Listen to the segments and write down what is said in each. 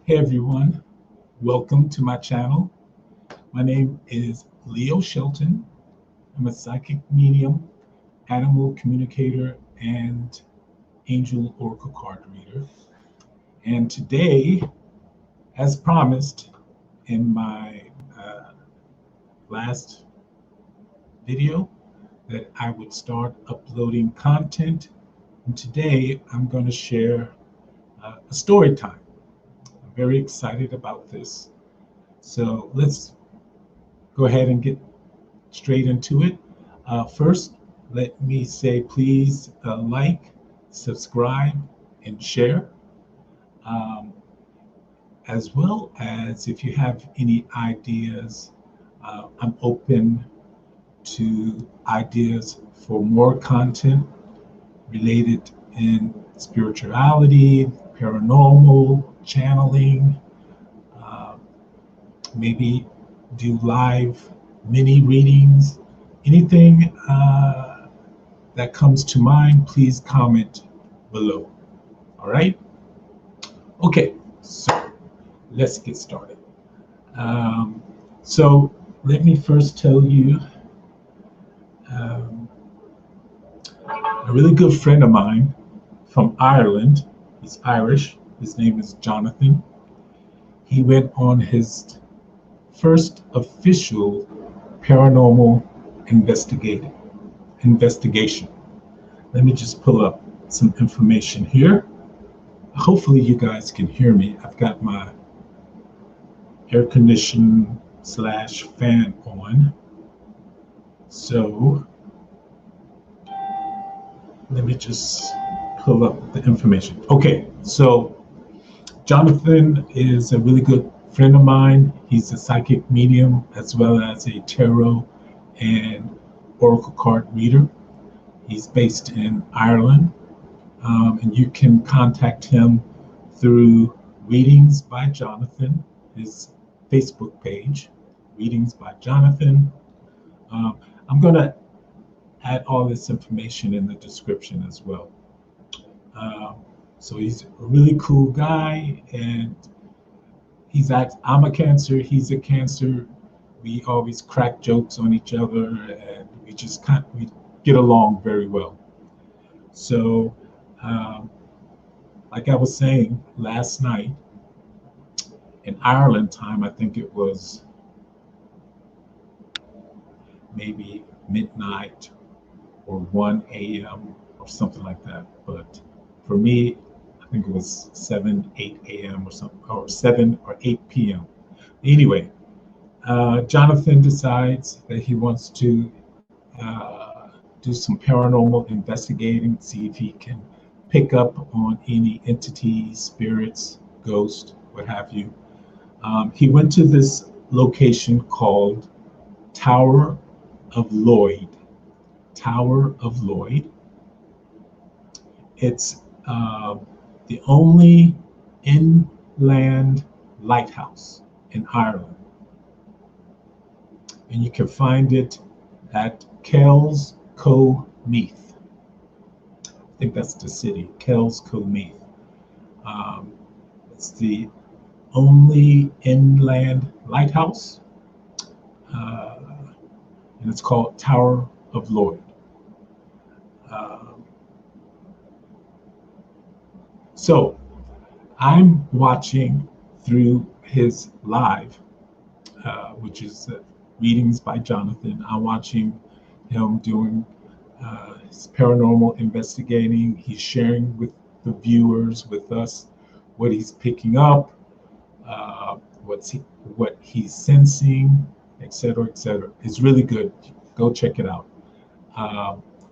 Hey everyone, welcome to my channel. My name is Leo Shelton. I'm a psychic medium, animal communicator, and angel oracle card reader. And today, as promised in my last video, that I would start uploading content. And today I'm going to share a story time. I'm very excited about this. So let's go ahead and get straight into it. First, let me say please like, subscribe, and share. Um, as well as if you have any ideas, I'm open to ideas for more content related in spirituality, paranormal, channeling, uh, maybe do live mini readings, anything that comes to mind, please comment below. All right? Okay, so let's get started. Um, so let me first tell you um, a really good friend of mine from Ireland. He's Irish. His name is Johnathan. He went on his first official paranormal investigation. Let me just pull up some information here. Hopefully you guys can hear me. I've got my air condition slash fan on. So let me just pull up the information. Okay, so Johnathan is a really good friend of mine. He's a psychic medium as well as a tarot and oracle card reader. He's based in Ireland, and you can contact him through Readings by Johnathan, his Facebook page, Readings by Johnathan. Um, I'm going to add all this information in the description as well. So he's a really cool guy, and I'm a Cancer, he's a Cancer. We always crack jokes on each other, and we get along very well. So, um, like I was saying last night in Ireland time, I think it was maybe midnight or 1 a.m. or something like that. But for me, I think it was 7, 8 a.m. or something, or 7 or 8 p.m. Anyway, Johnathan decides that he wants to do some paranormal investigating, see if he can pick up on any entities, spirits, ghosts, what have you. He went to this location called Tower of Loyd. Tower of Loyd. It's the only inland lighthouse in Ireland. And you can find it at Kells Co Meath. I think that's the city, Kells Co Meath. It's the only inland lighthouse, uh, and it's called Tower of Loyd. So I'm watching through his live, which is Readings by Johnathan. I'm watching him doing his paranormal investigating. He's sharing with the viewers, with us, what he's picking up, what he's sensing, etc., etc. It's really good. Go check it out.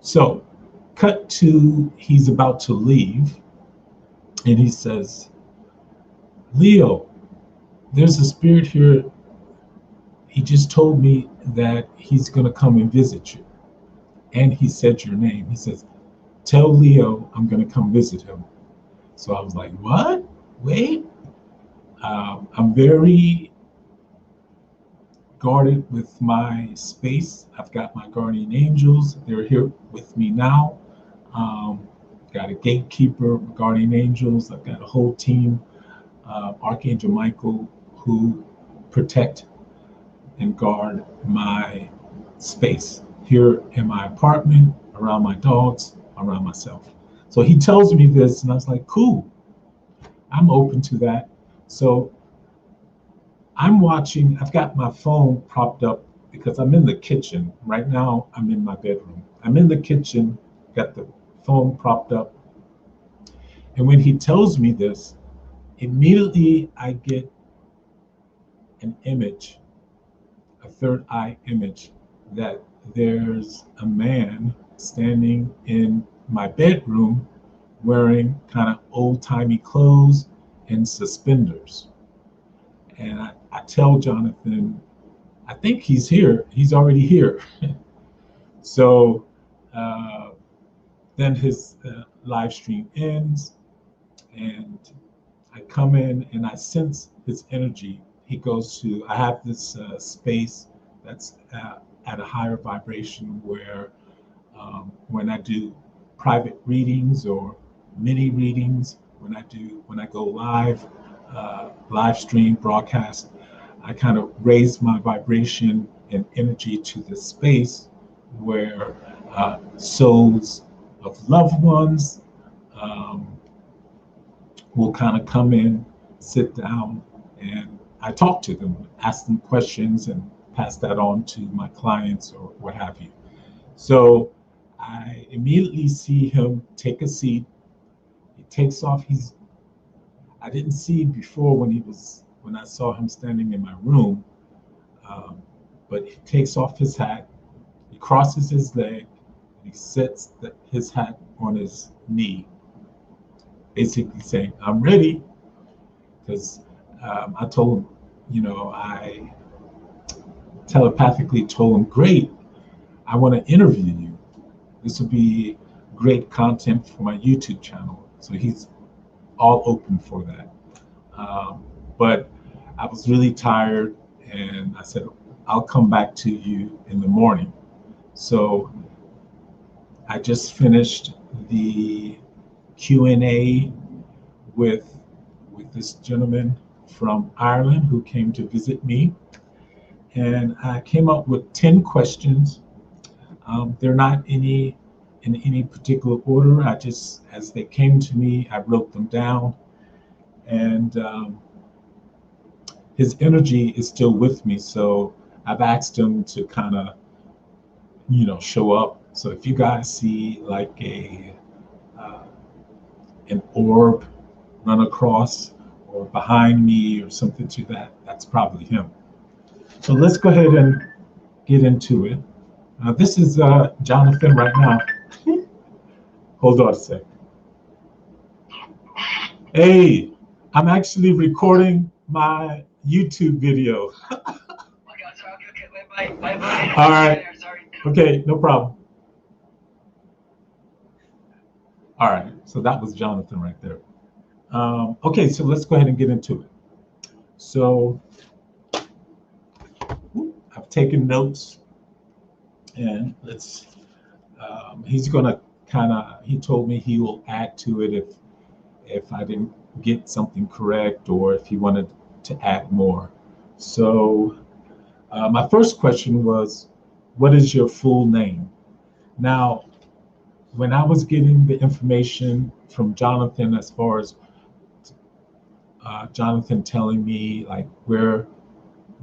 So, cut to he's about to leave, and he says, "Leo, there's a spirit here. He just told me that he's going to come and visit you. And he said your name. He says, tell Leo I'm going to come visit him." So I was like, what? Wait. I'm very guarded with my space. I've got my guardian angels. They're here with me now. Got a gatekeeper, guardian angels. I've got a whole team Archangel Michael, who protect and guard my space here in my apartment, around my dogs, around myself. So he tells me this, and I was like, cool, I'm open to that. So I'm watching, I've got my phone propped up because I'm in the kitchen. Right now, I'm in my bedroom. I'm in the kitchen, got the phone propped up. And when he tells me this, immediately I get an image, a third eye image, that there's a man standing in my bedroom wearing kind of old-timey clothes and suspenders. And I tell Johnathan, I think he's here. He's already here. So then his live stream ends, and I come in and I sense his energy. He goes to, I have this space that's at a higher vibration where when I do private readings or mini readings, when I go live, live stream broadcast, I kind of raise my vibration and energy to this space where souls of loved ones will kind of come in, sit down, and I talk to them, ask them questions, and pass that on to my clients or what have you. So I immediately see him take a seat. He takes off I didn't see him before when I saw him standing in my room, but he takes off his hat, he crosses his leg, and he sets his hat on his knee, basically saying, I'm ready, because I told him, I telepathically told him, great, I want to interview you. This will be great content for my YouTube channel. So he's all open for that. But I was really tired, and I said, I'll come back to you in the morning. So I just finished the Q&A with this gentleman from Ireland who came to visit me. And I came up with 10 questions. They're not in any particular order. I just, as they came to me, I wrote them down. And his energy is still with me. So I've asked him to kind of, show up. So if you guys see like an orb run across or behind me or something to that, that's probably him. So let's go ahead and get into it. This is Johnathan right now. Hold on a sec. Hey, I'm actually recording my YouTube video. Bye. All right. Okay, no problem. All right, so that was Johnathan right there. Okay, so let's go ahead and get into it. So I've taken notes, and he's gonna he told me he will add to it if I didn't get something correct or if he wanted to add more. So my first question was, what is your full name? Now, when I was getting the information from Johnathan, as far as Johnathan telling me like where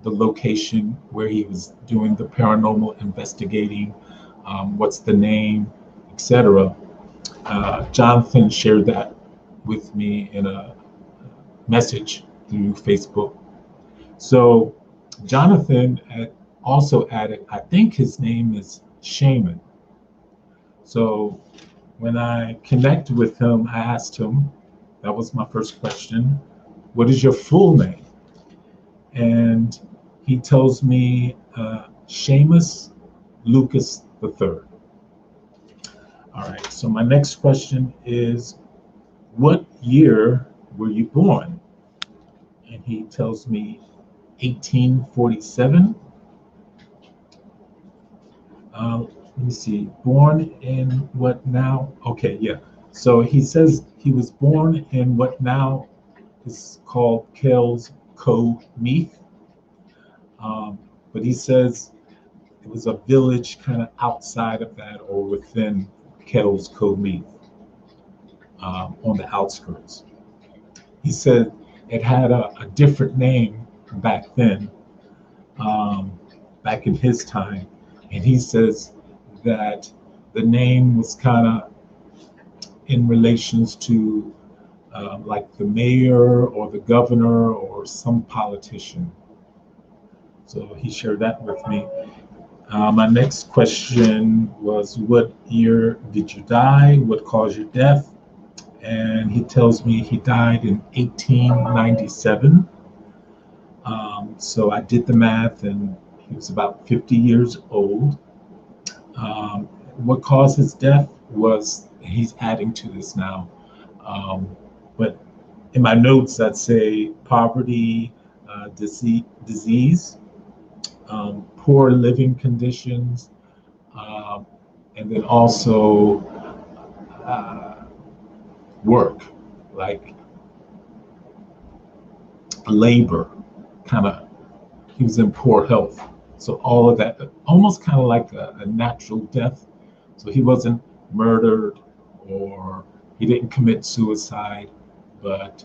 the location where he was doing the paranormal investigating, what's the name, etc. Johnathan shared that with me in a message through Facebook. So Johnathan also added, I think his name is Shaman. So when I connected with him, I asked him, that was my first question, what is your full name? And he tells me Seamus Lucas III. All right, so my next question is, what year were you born? And he tells me 1847. Let me see, born in what now? Okay, yeah. So he says he was born in what now It's called Kells Co Meath. But he says it was a village kind of outside of that or within Kells Co Meath, on the outskirts. He said it had a different name back then, back in his time. And he says that the name was kind of in relations to like the mayor or the governor or some politician. So he shared that with me. My next question was, what year did you die? What caused your death? And he tells me he died in 1897. So I did the math, and he was about 50 years old. What caused his death was, he's adding to this now, but in my notes I'd say poverty, disease, poor living conditions, and then also work, like labor, kind of, he was in poor health. So all of that, almost kind of like a natural death. So he wasn't murdered or he didn't commit suicide, but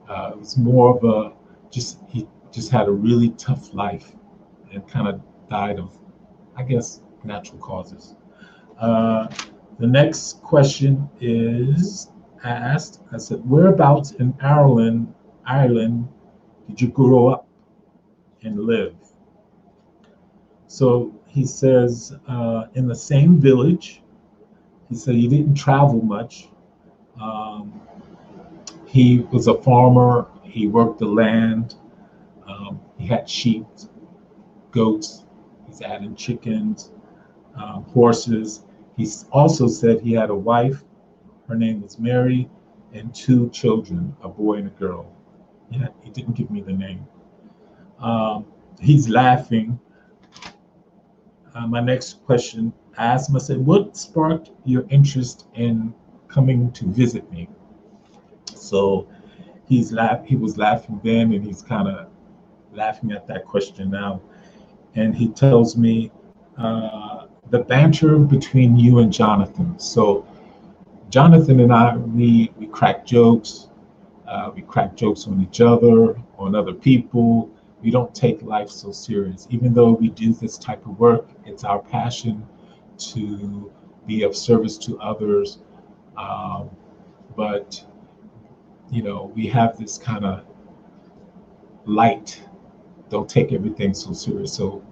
it was more of a, he just had a really tough life and kind of died of, I guess, natural causes. The next question is asked, I said, whereabouts in Ireland did you grow up and live? So he says, in the same village. He said he didn't travel much. He was a farmer. He worked the land. He had sheep, goats. He's adding chickens, horses. He also said he had a wife. Her name was Mary, and 2 children, a boy and a girl. Yeah, he didn't give me the name. He's laughing. My next question, I asked him, I said, what sparked your interest in coming to visit me? So he was laughing then, and he's kind of laughing at that question now. And he tells me, the banter between you and Johnathan. So Johnathan and I, we crack jokes. We crack jokes on each other, on other people. We don't take life so serious. Even though we do this type of work, it's our passion to be of service to others. But, you know, we have this kind of light, don't take everything so serious. So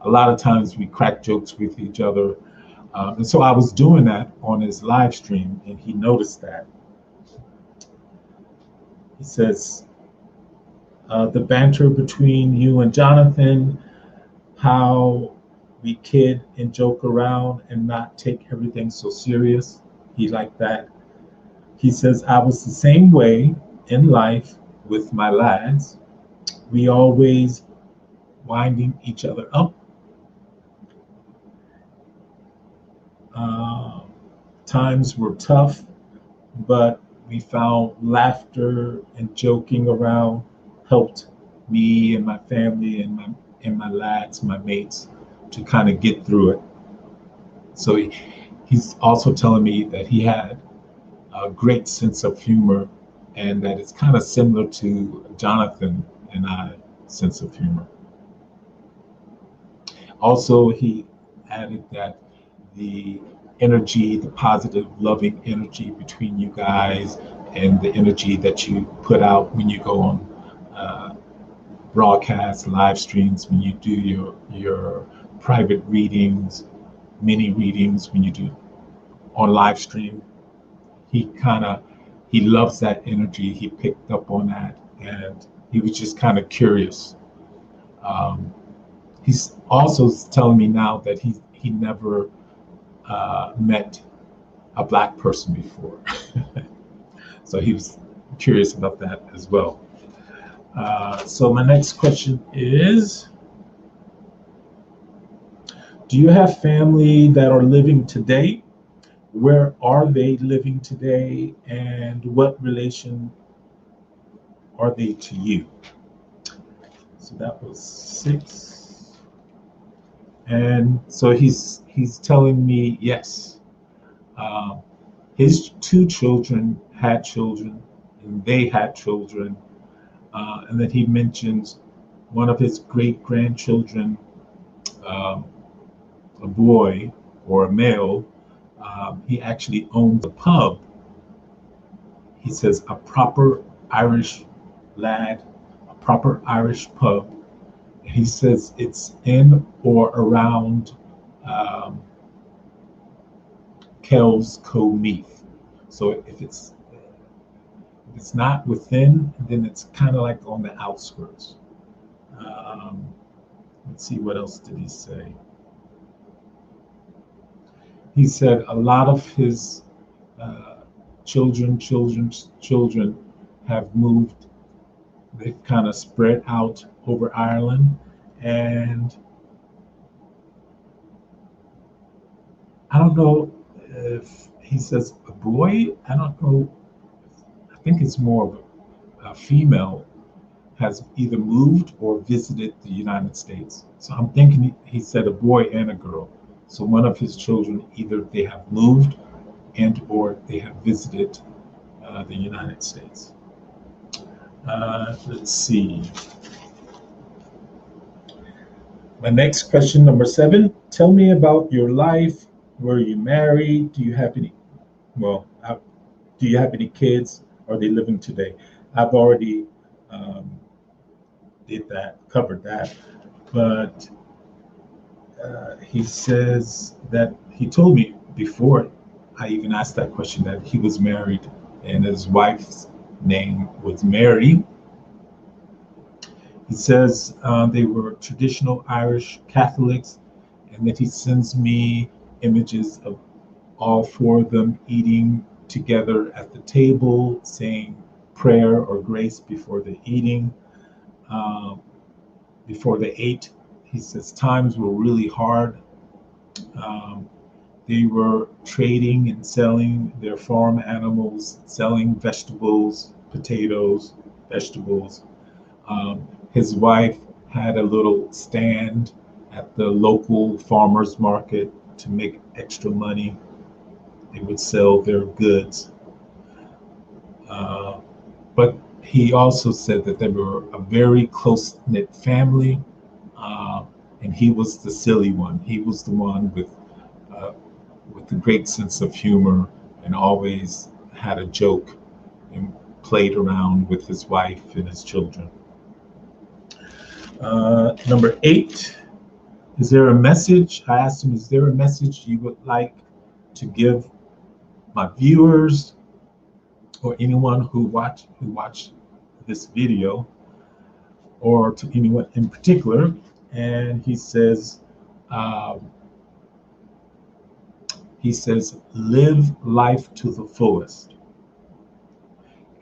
a lot of times we crack jokes with each other. And so I was doing that on his live stream, and he noticed that. He says, the banter between you and Johnathan, how we kid and joke around and not take everything so serious. He liked that. He says, I was the same way in life with my lads. We always winding each other up. Times were tough, but we found laughter and joking around helped me and my family and my lads, my mates, to kind of get through it. So he's also telling me that he had a great sense of humor, and that it's kind of similar to Johnathan and I's sense of humor. Also, he added that the energy, the positive, loving energy between you guys, and the energy that you put out when you go on broadcasts, live streams, when you do your private readings, mini readings, when you do on live stream, he loves that energy. He picked up on that, and he was just kind of curious. He's also telling me now that he never met a Black person before. So he was curious about that as well. So my next question is, do you have family that are living today? Where are they living today, and what relation are they to you? So that was 6. And so he's telling me yes. His 2 children had children, and they had children. And then he mentions one of his great grandchildren, a boy or a male. He actually owns a pub. He says a proper Irish lad, a proper Irish pub. He says it's in or around Kells Co Meath. So if it's not within, then it's kind of like on the outskirts. Let's see, what else did he say? He said a lot of his children's children have moved. They've kind of spread out over Ireland, and I don't know if he says a boy. I don't know. I think it's more of a female has either moved or visited the United States. So I'm thinking he said a boy and a girl. So one of his children, either they have moved and or they have visited the United States. Let's see. My next question, number 7. Tell me about your life. Were you married? Do you have any? Well, do you have any kids? Are they living today? I've already covered that. But he says that he told me before I even asked that question that he was married and his wife's name was Mary. He says they were traditional Irish Catholics, and that he sends me images of all 4 of them eating together at the table, saying prayer or grace before the eating. Before they ate, he says times were really hard. They were trading and selling their farm animals, selling vegetables, potatoes, vegetables. His wife had a little stand at the local farmers market to make extra money. They would sell their goods. But he also said that they were a very close-knit family, and he was the silly one. He was the one with a great sense of humor and always had a joke and played around with his wife and his children. Number 8, is there a message? I asked him, is there a message you would like to give my viewers or anyone who watched this video, or to anyone in particular? And he says, live life to the fullest.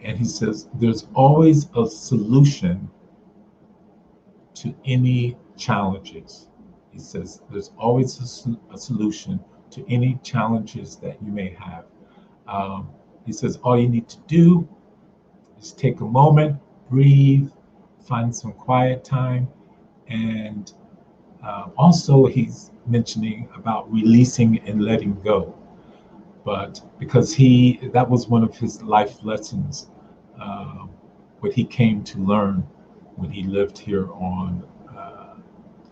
And he says, there's always a solution to any challenges. He says, there's always a solution to any challenges that you may have. He says, all you need to do is take a moment, breathe, find some quiet time. And also he's mentioning about releasing and letting go. But because that was one of his life lessons, what he came to learn when he lived here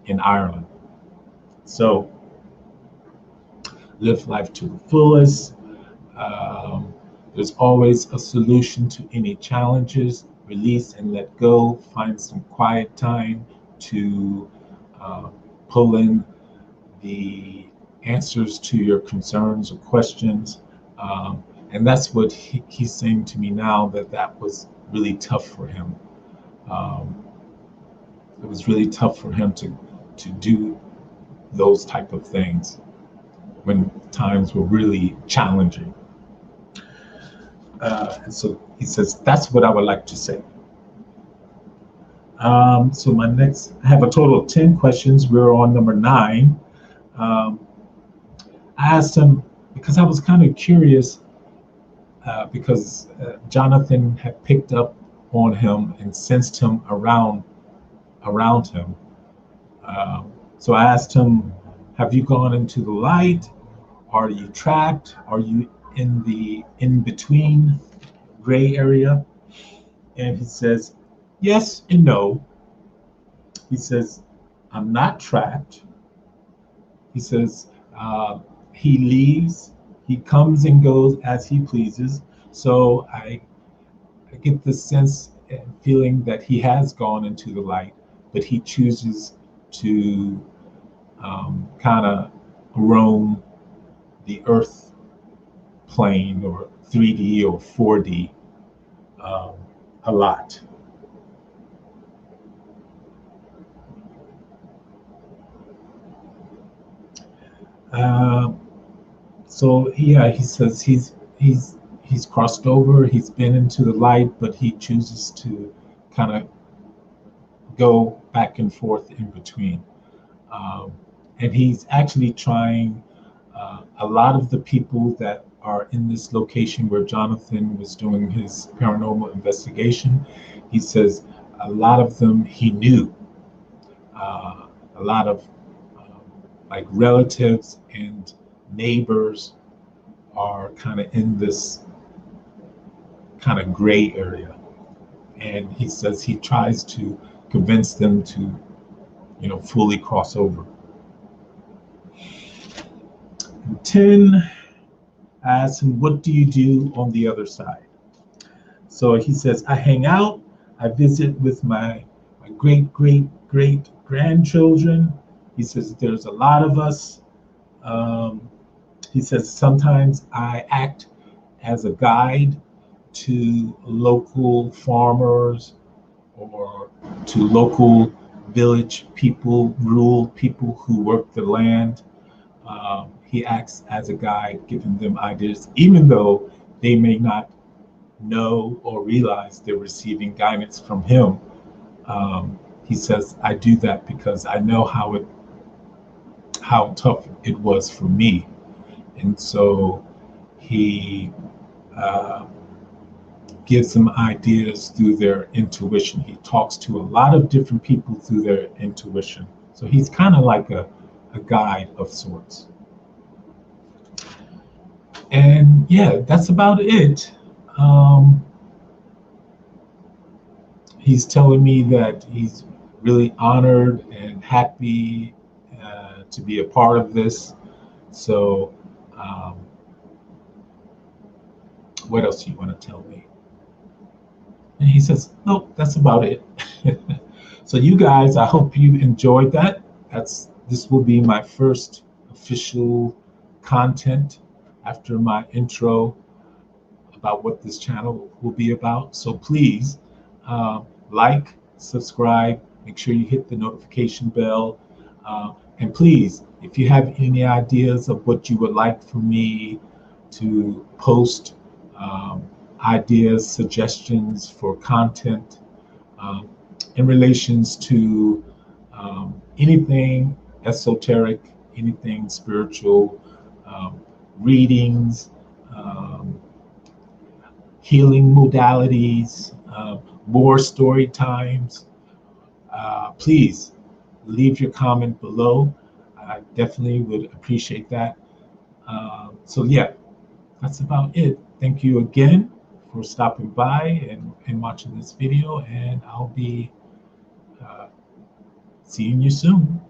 in Ireland. So live life to the fullest. There's always a solution to any challenges. Release and let go. Find some quiet time to pull in the answers to your concerns or questions. And that's what he's saying to me now, that was really tough for him. It was really tough for him to do those type of things when times were really challenging. And so he says, that's what I would like to say. So I have a total of 10 questions. We're on number 9. I asked him, because I was kind of curious, because Johnathan had picked up on him and sensed him around him. So I asked him, have you gone into the light? Are you trapped? Are you in the in-between gray area? And he says, yes and no. He says, I'm not trapped. He says, he leaves, he comes and goes as he pleases. So I get the sense and feeling that he has gone into the light, but he chooses to kind of roam the earth plane or 3D or 4D a lot. So yeah, he says he's crossed over, he's been into the light, but he chooses to kind of go back and forth in between. And he's actually trying, a lot of the people that are in this location where Johnathan was doing his paranormal investigation, he says a lot of them he knew. A lot of like relatives and neighbors are kind of in this kind of gray area. And he says he tries to convince them to, fully cross over. And 10 asks him, what do you do on the other side? So he says, I hang out, I visit with my great, great, great grandchildren. He says, there's a lot of us. He says, sometimes I act as a guide to local farmers or to local village people, rural people who work the land. He acts as a guide, giving them ideas, even though they may not know or realize they're receiving guidance from him. He says, I do that because I know how tough it was for me. And so he gives them ideas through their intuition. He talks to a lot of different people through their intuition. So he's kind of like a guide of sorts. And yeah, that's about it. He's telling me that he's really honored and happy to be a part of this. So what else do you want to tell me? And he says, nope, that's about it. So you guys, I hope you enjoyed that. This will be my first official content after my intro about what this channel will be about. So please like, subscribe, make sure you hit the notification bell. And please, if you have any ideas of what you would like for me to post, ideas, suggestions for content in relations to anything esoteric, anything spiritual, readings, healing modalities, more story times, please leave your comment below. I definitely would appreciate that. So yeah, that's about it. Thank you again for stopping by and watching this video, and I'll be seeing you soon.